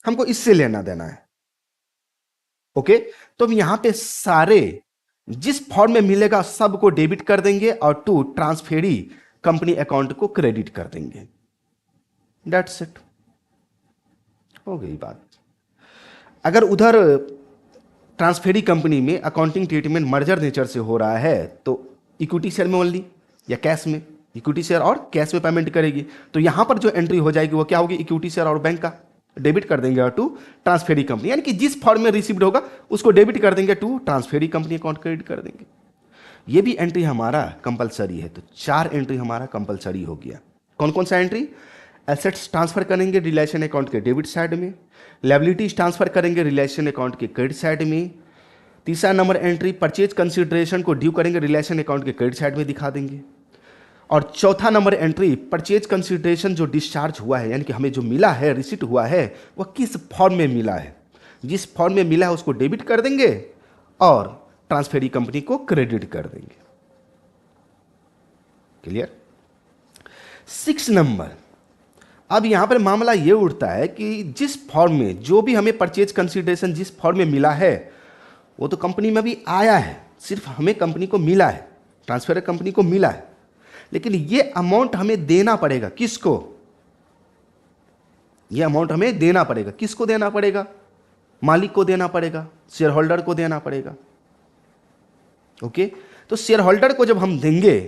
हमको इससे लेना देना है। ओके, तो हम यहां पे सारे जिस फॉर्म में मिलेगा सबको डेबिट कर देंगे और टू ट्रांसफेरी कंपनी अकाउंट को क्रेडिट कर देंगे। दैट्स इट, हो गई बात। अगर उधर ट्रांसफेरी कंपनी में अकाउंटिंग ट्रीटमेंट मर्जर नेचर से हो रहा है तो इक्विटी शेयर में ओनली या कैश में, इक्विटी शेयर और कैश में पेमेंट करेगी। तो यहां पर जो एंट्री हो जाएगी वो क्या होगी, इक्विटी शेयर और बैंक का डेबिट कर देंगे टू ट्रांसफेरी कंपनी, यानी कि जिस फॉर्म में रिसीव्ड होगा उसको डेबिट कर देंगे to transferee company account credit कर देंगे। ये भी एंट्री हमारा कंपलसरी है। तो 4 एंट्री हमारा कंपलसरी हो गया। कौन कौन सा एंट्री, एसेट्स ट्रांसफर करेंगे रिलेशन अकाउंट के डेबिट साइड में, लायबिलिटीज ट्रांसफर करेंगे रिलेशन अकाउंट के क्रेडिट साइड में। तीसरा नंबर एंट्री परचेज कंसिडरेशन को ड्यू करेंगे रिलेशन अकाउंट के क्रेडिट साइड में दिखा देंगे। और चौथा नंबर एंट्री परचेज कंसिडरेशन जो डिस्चार्ज हुआ है, यानी कि हमें जो मिला है, रिसीट हुआ है, वह किस फॉर्म में मिला है, जिस फॉर्म में मिला है उसको डेबिट कर देंगे और ट्रांसफेरी कंपनी को क्रेडिट कर देंगे। क्लियर। 6 नंबर, अब यहां पर मामला यह उठता है कि जिस फॉर्म में जो भी हमें परचेज कंसिडरेशन जिस फॉर्म में मिला है वो तो कंपनी में भी आया है, सिर्फ हमें कंपनी को मिला है, ट्रांसफर कंपनी को मिला है, लेकिन ये अमाउंट हमें देना पड़ेगा। किसको, ये अमाउंट हमें देना पड़ेगा। किसको देना पड़ेगा, मालिक को देना पड़ेगा, शेयर होल्डर को देना पड़ेगा। ओके, तो शेयर होल्डर को जब हम देंगे,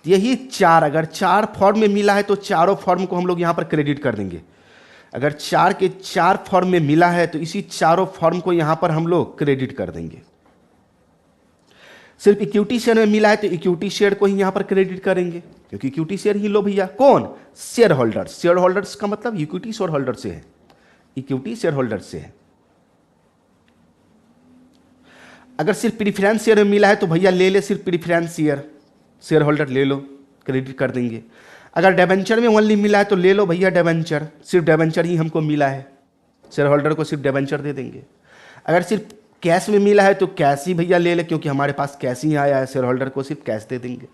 यही 4, अगर 4 फॉर्म में मिला है तो चारों फॉर्म को हम लोग यहां पर क्रेडिट कर देंगे। अगर 4 के 4 फॉर्म में मिला है तो इसी चारों फॉर्म को यहां पर हम लोग क्रेडिट कर देंगे। सिर्फ इक्विटी शेयर में मिला है तो इक्विटी शेयर को ही यहां पर क्रेडिट करेंगे। क्योंकि इक्विटी शेयर ही लो भैया। कौन? Share holders. शेयर होल्डर्स का मतलब इक्विटी शेयर होल्डर से है, इक्विटी शेयर होल्डर से है। अगर सिर्फ प्रीफरेंस शेयर में मिला है तो भैया ले ले, सिर्फ प्रीफरेंस शेयर, शेयर होल्डर ले लो, क्रेडिट कर देंगे। अगर डेबेंचर में ओनली मिला है तो ले लो भैया डेबेंचर, सिर्फ डेबेंचर ही हमको मिला है, शेयर होल्डर को सिर्फ डेबेंचर दे देंगे। अगर सिर्फ कैश में मिला है तो कैश ही भैया ले ले, क्योंकि हमारे पास कैश ही आया है, शेयर होल्डर को सिर्फ कैश दे देंगे।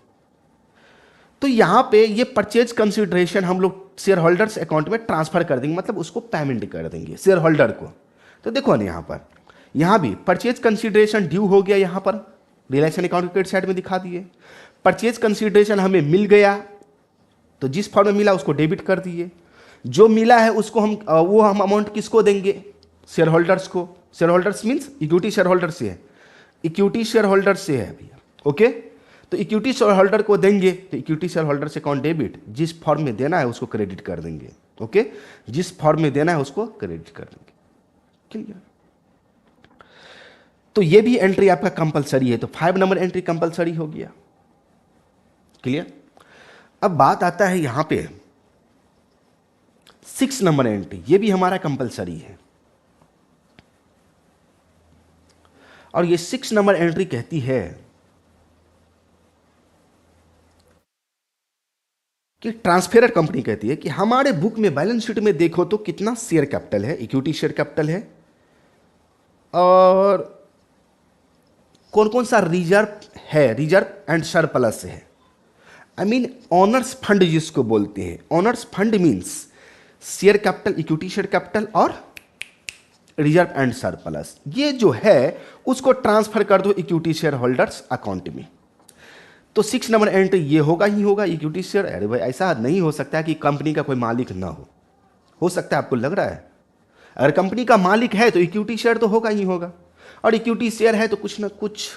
तो यहाँ पे ये परचेज कंसिडरेशन हम लोग शेयर होल्डर्स अकाउंट में ट्रांसफर कर देंगे, मतलब उसको पेमेंट कर देंगे शेयर होल्डर को। तो देखो ना यहाँ पर, यहाँ भी परचेज कंसिडरेशन ड्यू हो गया, यहाँ पर रिलेशन अकाउंट क्रेडिट साइड में दिखा दिए। परचेज कंसिडरेशन हमें मिल गया तो जिस फॉर्म में मिला उसको डेबिट कर दिए, जो मिला है उसको हम अमाउंट किसको देंगे? शेयर होल्डर्स को। Share holders means equity share holder से है, इक्विटी शेयर होल्डर से है भैया। ओके, तो इक्विटी शेयर होल्डर को देंगे तो इक्विटी शेयर होल्डर से अकाउंट डेबिट, जिस फॉर्म में देना है उसको क्रेडिट कर देंगे। ओके, जिस फॉर्म में देना है उसको क्रेडिट कर देंगे। क्लियर? तो ये भी एंट्री आपका कंपलसरी है, तो 5 नंबर एंट्री कंपलसरी हो गया। क्लियर? अब बात आता है यहां पे 6 नंबर एंट्री, ये भी हमारा कंपलसरी है। और ये 6 नंबर एंट्री कहती है कि ट्रांसफेरर कंपनी कहती है कि हमारे बुक में बैलेंस शीट में देखो तो कितना शेयर कैपिटल है, इक्विटी शेयर कैपिटल है, और कौन कौन सा रिजर्व है, रिजर्व एंड सरप्लस है। आई मीन ऑनर्स फंड जिसको बोलते हैं। Honours fund means share capital, equity share capital और रिजर्व एंड सरप्लस। ये जो है उसको ट्रांसफर कर दो इक्विटी शेयर होल्डर्स अकाउंट में। तो 6 नंबर एंट्री ये होगा ही होगा, इक्विटी शेयर। अरे भाई ऐसा नहीं हो सकता है कि कंपनी का कोई मालिक ना हो सकता है आपको लग रहा है? अगर कंपनी का मालिक है तो इक्विटी शेयर तो होगा ही होगा, और इक्विटी शेयर है तो कुछ ना कुछ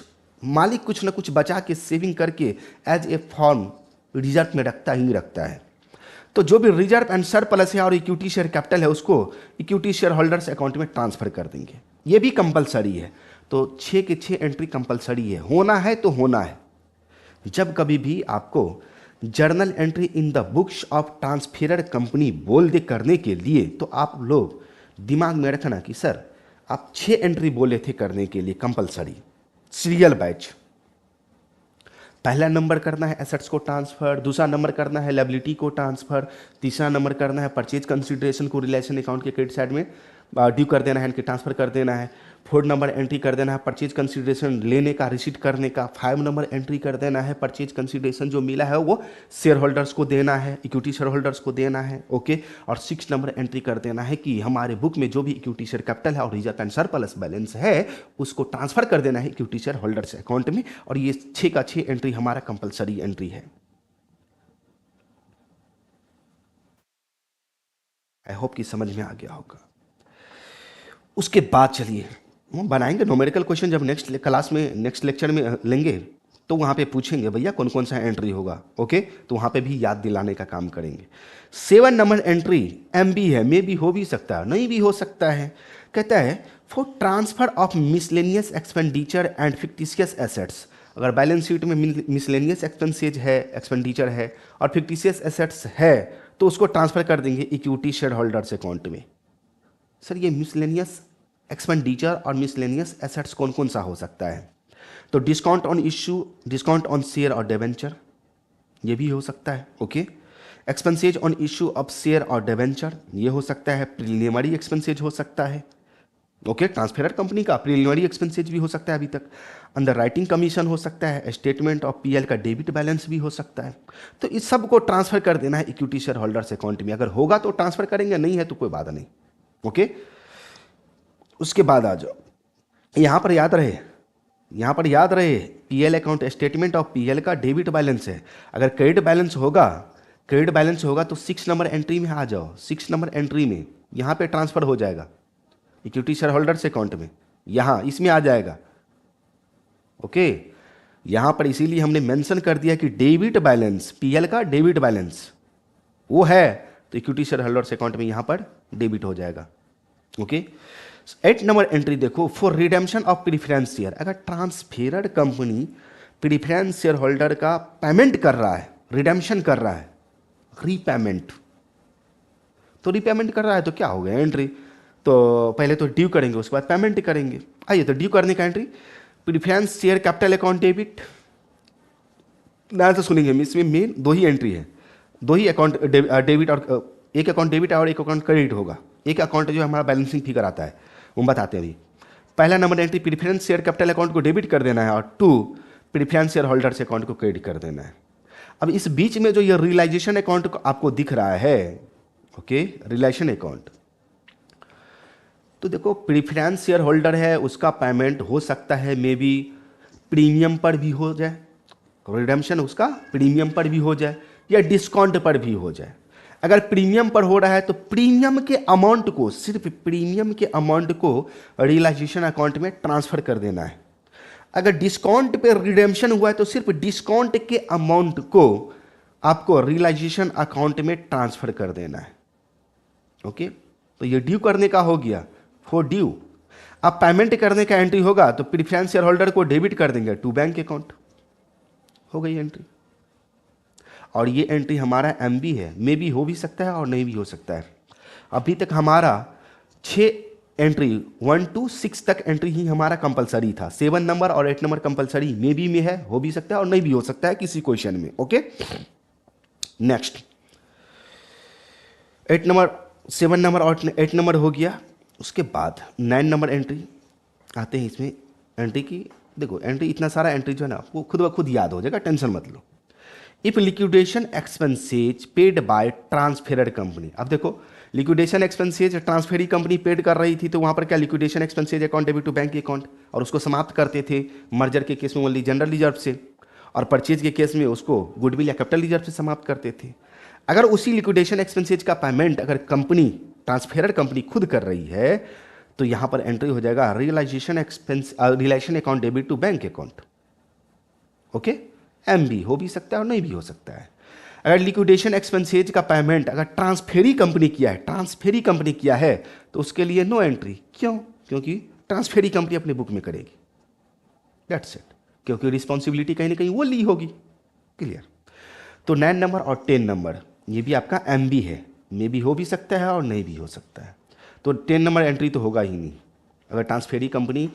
मालिक कुछ ना कुछ बचा के सेविंग करके एज ए फॉर्म रिजर्व में रखता ही रखता है। तो जो भी रिजर्व एंड सरप्लस है और इक्विटी शेयर कैपिटल है उसको इक्विटी शेयर होल्डर्स अकाउंट में ट्रांसफर कर देंगे। ये भी कंपलसरी है। तो 6 के 6 एंट्री कंपलसरी है, होना है तो होना है। जब कभी भी आपको journal entry in the books of transferor company बोल दे करने के लिए, तो आप लोग दिमाग में रखना कि सर आप 6 एंट्री बोले थे करने के लिए कंपलसरी, सीरियल बैच। पहला नंबर करना है एसेट्स को ट्रांसफर, दूसरा नंबर करना है लायबिलिटी को ट्रांसफर, तीसरा नंबर करना है परचेज कंसिडरेशन को रिलेशन अकाउंट के क्रेडिट साइड में ड्यू कर देना है, इनके ट्रांसफर कर देना है। 4 नंबर एंट्री कर देना है परचेज कंसिडरेशन लेने का, रिसीट करने का। 5 नंबर एंट्री कर देना है परचेज कंसिडरेशन जो मिला है वो शेयर होल्डर्स को देना है, इक्विटी शेयर होल्डर्स को देना है। ओके, और 6 नंबर एंट्री कर देना है कि हमारे बुक में जो भी इक्विटी शेयर कैपिटल है और रिजर्व एंड सरप्लस बैलेंस है उसको ट्रांसफर कर देना है इक्विटी शेयर होल्डर्स अकाउंट में। और ये 6 का 6 एंट्री हमारा कंपलसरी एंट्री है। आई होप कि समझ में आ गया होगा। उसके बाद चलिए हम बनाएंगे न्यूमेरिकल क्वेश्चन, जब नेक्स्ट क्लास में नेक्स्ट लेक्चर में लेंगे तो वहाँ पे पूछेंगे भैया कौन कौन सा एंट्री होगा। ओके, तो वहाँ पे भी याद दिलाने का काम करेंगे। 7 नंबर एंट्री MB है, मे भी हो भी सकता है, नहीं भी हो सकता है। कहता है for transfer of miscellaneous expenditure and fictitious assets. अगर बैलेंस शीट में मिसलेनियस एक्सपेंडिचर है और फिक्टिशियस एसेट्स है तो उसको ट्रांसफर कर देंगे इक्विटी शेयर होल्डर्स अकाउंट में। सर ये मिसलेनियस एक्सपेंडिचर और मिसलेनियस एसेट्स कौन कौन सा हो सकता है? तो discount on issue, discount on share और डिबेंचर, ये भी हो सकता है। Okay, expenses on issue of share और डिबेंचर, ये हो सकता है। प्रीलिमिनरी एक्सपेंसेज हो सकता है। ओके, ट्रांसफेरर कंपनी का प्रीलिमिनरी एक्सपेंसेज भी हो सकता है अभी तक। अंडर राइटिंग कमीशन हो सकता है। स्टेटमेंट ऑफ PL का डेबिट बैलेंस भी हो सकता है। तो इस सब को ट्रांसफर कर देना है इक्विटी शेयर होल्डर्स अकाउंट में। अगर होगा तो ट्रांसफर करेंगे, नहीं है तो कोई बात नहीं। ओके, उसके बाद आ जाओ, यहां पर याद रहे PL account, statement of PL का डेबिट बैलेंस है। अगर क्रेडिट बैलेंस होगा तो 6 नंबर एंट्री में आ जाओ। 6 नंबर एंट्री में यहां पे ट्रांसफर हो जाएगा इक्विटी शेयर होल्डर्स अकाउंट में, यहां इसमें आ जाएगा। ओके, यहां पर इसीलिए हमने मेंशन कर दिया कि डेबिट बैलेंस, PL का डेबिट बैलेंस वो है तो इक्विटी शेयर होल्डर्स अकाउंट में यहां पर डेबिट हो जाएगा। ओके, 8 नंबर एंट्री देखो for redemption of preference share. अगर transferor company preference share holder का पेमेंट कर रहा है, रिडेम्पशन कर रहा है, रीपेमेंट, तो रीपेमेंट कर रहा है तो क्या हो गया एंट्री, तो पहले तो ड्यू करेंगे उसके बाद पेमेंट करेंगे। आइए तो ड्यू करने का entry, preference share capital account debit, ना तो सुनेंगे इसमें मेन दो ही एंट्री है, दो ही अकाउंट डेबिट और एक अकाउंट डेबिट और एक अकाउंट क्रेडिट होगा। एक अकाउंट जो हमारा बैलेंसिंग फिगर आता है वो बताते हैं अभी। पहला number entry preference share capital account को डेबिट कर देना है और 2 प्रीफरेंस शेयर होल्डर्स अकाउंट को क्रेडिट कर देना है। अब इस बीच में जो ये रियलाइजेशन अकाउंट आपको दिख रहा है, ओके, रियलाइजेशन अकाउंट, तो देखो प्रीफरेंस शेयर होल्डर है, उसका पेमेंट हो सकता है मे बी प्रीमियम पर भी हो जाए, रिडेम्पशन उसका प्रीमियम पर भी हो जाए या डिस्काउंट पर भी हो जाए। अगर प्रीमियम पर हो रहा है तो प्रीमियम के अमाउंट को, सिर्फ प्रीमियम के अमाउंट को रियलाइजेशन अकाउंट में ट्रांसफर कर देना है। अगर डिस्काउंट पे रिडेम्पशन हुआ है तो सिर्फ डिस्काउंट के अमाउंट को आपको रियलाइजेशन अकाउंट में ट्रांसफर कर देना है। ओके, तो ये ड्यू करने का हो गया फॉर ड्यू। अब पेमेंट करने का एंट्री होगा तो प्रीफरेंस शेयर होल्डर को डेबिट कर देंगे टू बैंक अकाउंट, हो गई एंट्री। और ये एंट्री हमारा एमबी है, मे भी हो भी सकता है और नहीं भी हो सकता है। अभी तक हमारा 6 एंट्री 1 to 6 तक एंट्री ही हमारा कंपलसरी था। 7 नंबर और 8 नंबर कंपलसरी मे बी में है, हो भी सकता है और नहीं भी हो सकता है किसी क्वेश्चन में। ओके, नेक्स्ट 8 नंबर, 7 नंबर और 8 नंबर हो गया। उसके बाद 9 नंबर एंट्री आते हैं। इसमें एंट्री की देखो, एंट्री इतना सारा एंट्री जो है ना वो खुद ब खुद याद हो जाएगा, टेंशन मत लो। If liquidation expenses paid by transferor company, अब देखो liquidation expenses transferee company paid कर रही थी तो वहां पर क्या liquidation expenses account debit to bank account, और उसको समाप्त करते थे मर्जर के केस में ओनली जनरल रिजर्व से, और परचेज के केस में उसको गुडविल या कैपिटल रिजर्व से समाप्त करते थे। अगर उसी लिक्विडेशन एक्सपेंसेज का पेमेंट अगर कंपनी ट्रांसफेरर कंपनी खुद कर रही है तो यहां पर एंट्री हो जाएगा realisation expense, realisation account debit to bank account. Okay, एमबी हो भी सकता है और नहीं भी हो सकता है। अगर लिक्विडेशन एक्सपेंसेज का पेमेंट अगर ट्रांसफेरी कंपनी किया है, ट्रांसफेरी कंपनी किया है तो उसके लिए नो एंट्री। क्यों? क्योंकि ट्रांसफेरी कंपनी अपने बुक में करेगी, दैट्स इट, क्योंकि रिस्पॉन्सिबिलिटी कहीं ना कहीं वो ली होगी। क्लियर? तो 9 नंबर और 10 नंबर ये भी आपका एमबी है, मे भी हो भी सकता है और नहीं भी हो सकता है। तो 10 नंबर एंट्री तो होगा ही नहीं। अगर ट्रांसफेरी कंपनी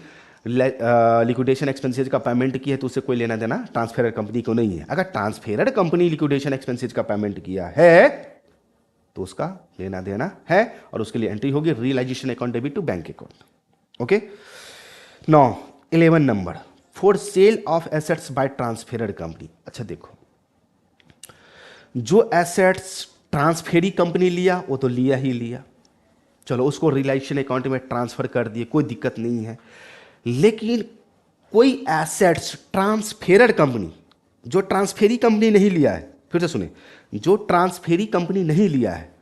लिक्विडेशन एक्सपेंसेज का पेमेंट किया है तो उससे कोई लेना देना ट्रांसफेरर कंपनी को नहीं है। अगर ट्रांसफेरर कंपनी लिक्विडेशन एक्सपेंसेज का पेमेंट किया है तो उसका लेना देना है और उसके लिए एंट्री होगी realisation account debit to bank account. Okay, now 11 number for sale of assets by transferor company. अच्छा देखो, जो एसेट्स ट्रांसफेरी कंपनी लिया वो तो लिया ही लिया, चलो उसको रियलाइजेशन अकाउंट में ट्रांसफर कर दिए, कोई दिक्कत नहीं है। लेकिन कोई एसेट्स ट्रांसफेरर कंपनी, जो ट्रांसफेरी कंपनी नहीं लिया है, फिर से सुने, जो ट्रांसफेरी कंपनी नहीं लिया है,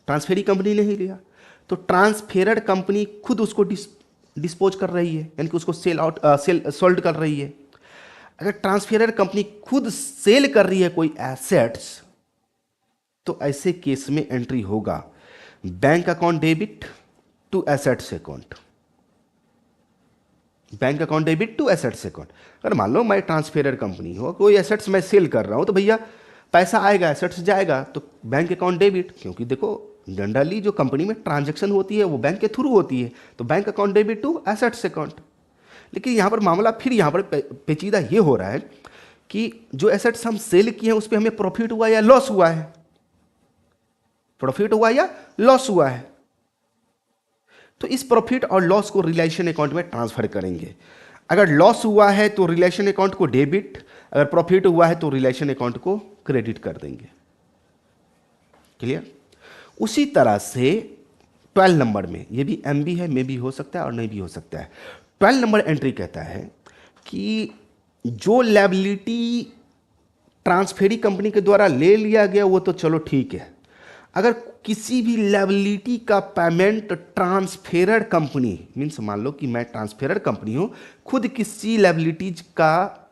ट्रांसफेरी कंपनी नहीं लिया तो ट्रांसफेरर कंपनी खुद उसको डिस्पोज कर रही है, यानी कि उसको सोल्ड कर रही है। अगर ट्रांसफेरर कंपनी खुद सेल कर रही है कोई एसेट्स तो ऐसे केस में एंट्री होगा bank account debit to assets account, bank account debit to assets account. अगर मान लो मैं ट्रांसफेरर कंपनी हो, कोई एसेट्स मैं सेल कर रहा हूं तो भैया पैसा आएगा, एसेट्स जाएगा, तो बैंक अकाउंट डेबिट, क्योंकि देखो जनरली जो कंपनी में ट्रांजैक्शन होती है वो बैंक के थ्रू होती है, तो bank account debit to assets account. लेकिन यहाँ पर मामला फिर यहाँ पर पेचीदा ये हो रहा है कि जो एसेट्स हम सेल किए हैं उस पर हमें प्रॉफिट हुआ या लॉस हुआ है, प्रॉफिट हुआ या लॉस हुआ है, तो इस प्रॉफिट और लॉस को रियलाइजेशन अकाउंट में ट्रांसफर करेंगे। अगर लॉस हुआ है तो रियलाइजेशन अकाउंट को डेबिट, अगर प्रॉफिट हुआ है तो रियलाइजेशन अकाउंट को क्रेडिट कर देंगे। क्लियर? उसी तरह से 12 नंबर में ये भी एमबी है, मे भी हो सकता है और नहीं भी हो सकता है। 12 नंबर एंट्री कहता है कि जो लायबिलिटी ट्रांसफेरी कंपनी के द्वारा ले लिया गया वो तो चलो ठीक है, अगर किसी भी लायबिलिटी का पेमेंट ट्रांसफेरर कंपनी, मीन्स मान लो कि मैं ट्रांसफेरर कंपनी हूं, खुद किसी लायबिलिटीज का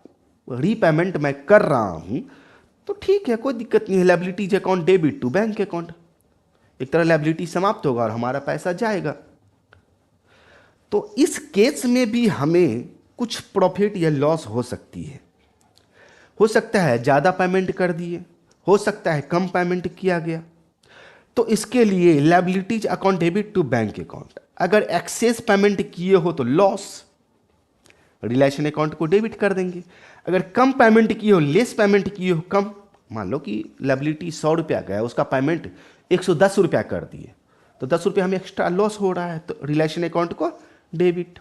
रीपेमेंट मैं कर रहा हूं तो ठीक है, कोई दिक्कत नहीं है। Liabilities account debit to bank account, एक तरह लायबिलिटी समाप्त होगा और हमारा पैसा जाएगा। तो इस केस में भी हमें कुछ प्रॉफिट या लॉस हो सकती है। हो सकता है ज़्यादा पेमेंट कर दिए, हो सकता है कम पेमेंट किया गया। तो इसके लिए liabilities account debit to bank account. अगर एक्सेस पेमेंट किए हो तो लॉस, रिलेशन अकाउंट को डेबिट कर देंगे। अगर कम पेमेंट किए हो, लेस पेमेंट किए हो, कम, मान लो कि लायबिलिटी 100 रुपया गया, उसका पेमेंट 110 रुपया कर दिए, तो 10 रुपया हमें एक्स्ट्रा लॉस हो रहा है, तो रिलेशन अकाउंट को डेबिट।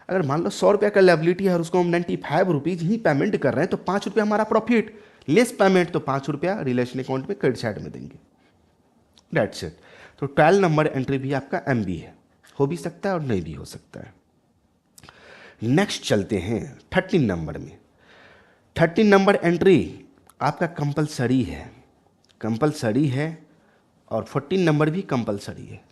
अगर मान लो 100 रुपया का लायबिलिटी है और उसको हम 95 रुपीज़ ही पेमेंट कर रहे हैं, तो 5 रुपया हमारा प्रॉफिट, लेस पेमेंट तो 5 रुपया रिलेशन अकाउंट में क्रेडिट साइड में देंगे। That's it. तो 12 नंबर एंट्री भी आपका MB है, हो भी सकता है और नहीं भी हो सकता है। नेक्स्ट चलते हैं 13 नंबर में। 13 नंबर एंट्री आपका कंपलसरी है, कंपलसरी है, और 14 नंबर भी कंपलसरी है।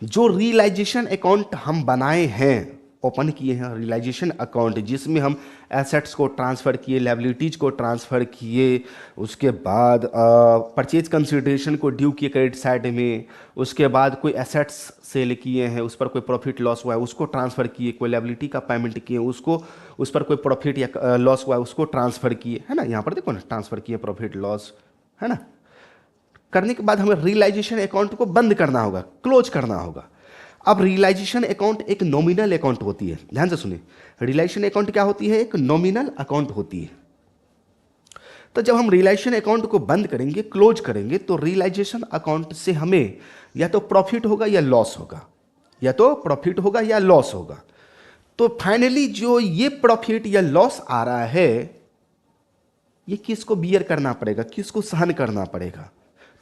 जो रियलाइजेशन अकाउंट हम बनाए हैं, ओपन किए हैं रियलाइजेशन अकाउंट, जिसमें हम एसेट्स को ट्रांसफ़र किए, लायबिलिटीज को ट्रांसफ़र किए, उसके बाद परचेज कंसिडरेशन को ड्यू किए क्रेडिट साइड में, उसके बाद कोई एसेट्स सेल किए हैं, उस पर कोई प्रॉफिट लॉस हुआ है उसको ट्रांसफ़र किए, कोई लायबिलिटी का पेमेंट किए उसको, उस पर कोई प्रॉफिट या लॉस हुआ है उसको ट्रांसफ़र किए, है ना। यहाँ पर देखो ना, ट्रांसफ़र किए, प्रॉफिट लॉस, है ना। करने के बाद हमें रियलाइजेशन अकाउंट को बंद करना होगा, क्लोज करना होगा। अब रियलाइजेशन अकाउंट एक नॉमिनल अकाउंट होती है, ध्यान से सुनिए। रियलाइजेशन अकाउंट क्या होती है? एक नॉमिनल अकाउंट होती है। तो जब हम रियलाइजेशन अकाउंट को बंद करेंगे, क्लोज करेंगे, तो रियलाइजेशन अकाउंट से हमें या तो प्रॉफिट होगा या लॉस होगा, या तो प्रॉफिट होगा या लॉस होगा। तो फाइनली जो ये प्रॉफिट या लॉस आ रहा है, ये किसको बियर करना पड़ेगा, किसको सहन करना पड़ेगा?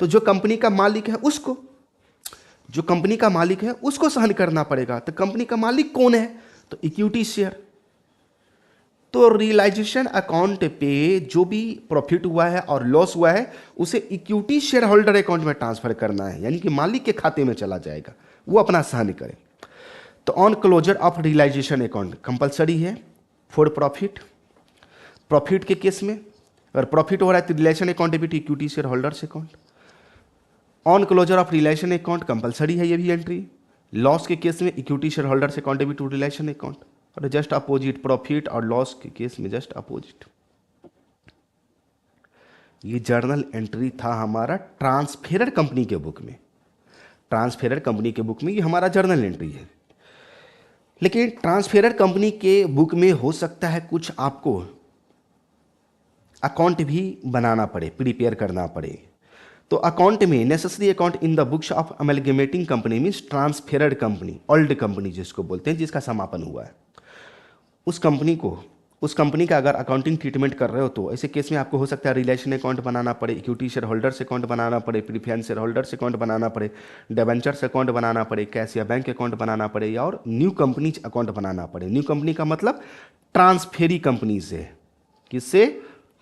तो जो कंपनी का मालिक है उसको, जो कंपनी का मालिक है उसको सहन करना पड़ेगा। तो कंपनी का मालिक कौन है? तो इक्विटी शेयर। तो रियलाइजेशन अकाउंट पे जो भी प्रॉफिट हुआ है और लॉस हुआ है, उसे इक्विटी शेयर होल्डर अकाउंट में ट्रांसफर करना है, यानी कि मालिक के खाते में चला जाएगा, वो अपना सहन करे। तो on closure of realisation account compulsory है फॉर प्रॉफिट। प्रॉफिट के केस में अगर प्रॉफिट हो रहा है तो realisation account debit equity share holders account. On closure of realisation account compulsory है ये भी एंट्री। लॉस के केस में equity share holders account debit to realisation account, और जस्ट अपोजिट प्रॉफिट और लॉस के केस में जस्ट अपोजिट। ये जर्नल एंट्री था हमारा ट्रांसफेरर कंपनी के बुक में। ट्रांसफेरर कंपनी के बुक में ये हमारा जर्नल एंट्री है। लेकिन ट्रांसफेरर कंपनी के बुक में हो सकता है कुछ आपको अकाउंट भी बनाना पड़े, प्रिपेयर करना पड़े। तो अकाउंट में necessary account in the books of amalgamating company means transferor company, old company जिसको बोलते हैं, जिसका समापन हुआ है, उस कंपनी को, उस कंपनी का अगर अकाउंटिंग ट्रीटमेंट कर रहे हो तो ऐसे केस में आपको हो सकता है रिलेशन अकाउंट बनाना पड़े, इक्विटी शेयर होल्डर्स अकाउंट बनाना पड़े, प्रीफरेंस शेयर होल्डर्स अकाउंट बनाना पड़े, डिबेंचर्स अकाउंट बनाना पड़े, कैश या बैंक अकाउंट बनाना पड़े, और न्यू कंपनीज अकाउंट बनाना पड़े। न्यू कंपनी का मतलब ट्रांसफेरी कंपनी से। किससे?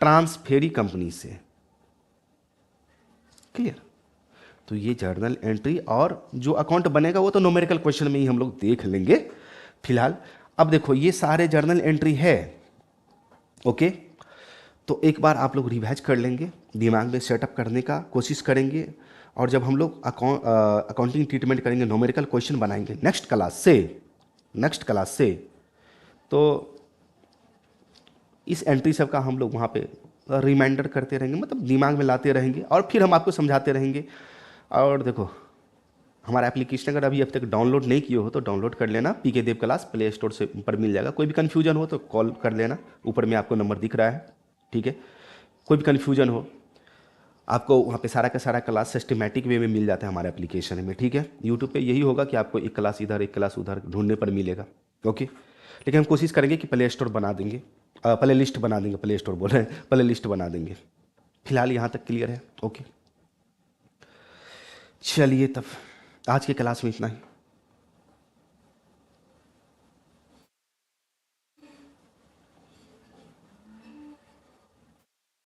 ट्रांसफेरी कंपनी से। क्लियर? तो ये जर्नल एंट्री और जो अकाउंट बनेगा वो तो न्यूमेरिकल क्वेश्चन में ही हम लोग देख लेंगे फिलहाल। अब देखो ये सारे जर्नल एंट्री है, ओके। तो एक बार आप लोग रिवाइज कर लेंगे, दिमाग में सेटअप करने का कोशिश करेंगे, और जब हम लोग अकाउंटिंग ट्रीटमेंट करेंगे, न्यूमेरिकल क्वेश्चन बनाएंगे नेक्स्ट क्लास से, तो इस एंट्री सब का हम लोग वहाँ पे रिमाइंडर करते रहेंगे, मतलब दिमाग में लाते रहेंगे, और फिर हम आपको समझाते रहेंगे। और देखो हमारा एप्लीकेशन अगर अभी तक डाउनलोड नहीं किए हो तो डाउनलोड कर लेना, पीके देव क्लास प्ले स्टोर से पर मिल जाएगा। कोई भी कन्फ्यूजन हो तो कॉल कर लेना, ऊपर में आपको नंबर दिख रहा है, ठीक है। कोई भी कन्फ्यूजन हो, आपको वहाँ पे सारा का सारा क्लास सिस्टमेटिक वे में मिल जाता है हमारे एप्लीकेशन में, ठीक है। यूट्यूब पे यही होगा कि आपको एक क्लास इधर एक क्लास उधर ढूंढने पर मिलेगा, ओके। लेकिन हम कोशिश करेंगे कि प्ले स्टोर बना देंगे, प्ले लिस्ट बना देंगे, प्ले स्टोर बोल रहे हैं, प्ले लिस्ट बना देंगे। फिलहाल यहाँ तक क्लियर है, ओके। चलिए तब आज की क्लास में इतना ही।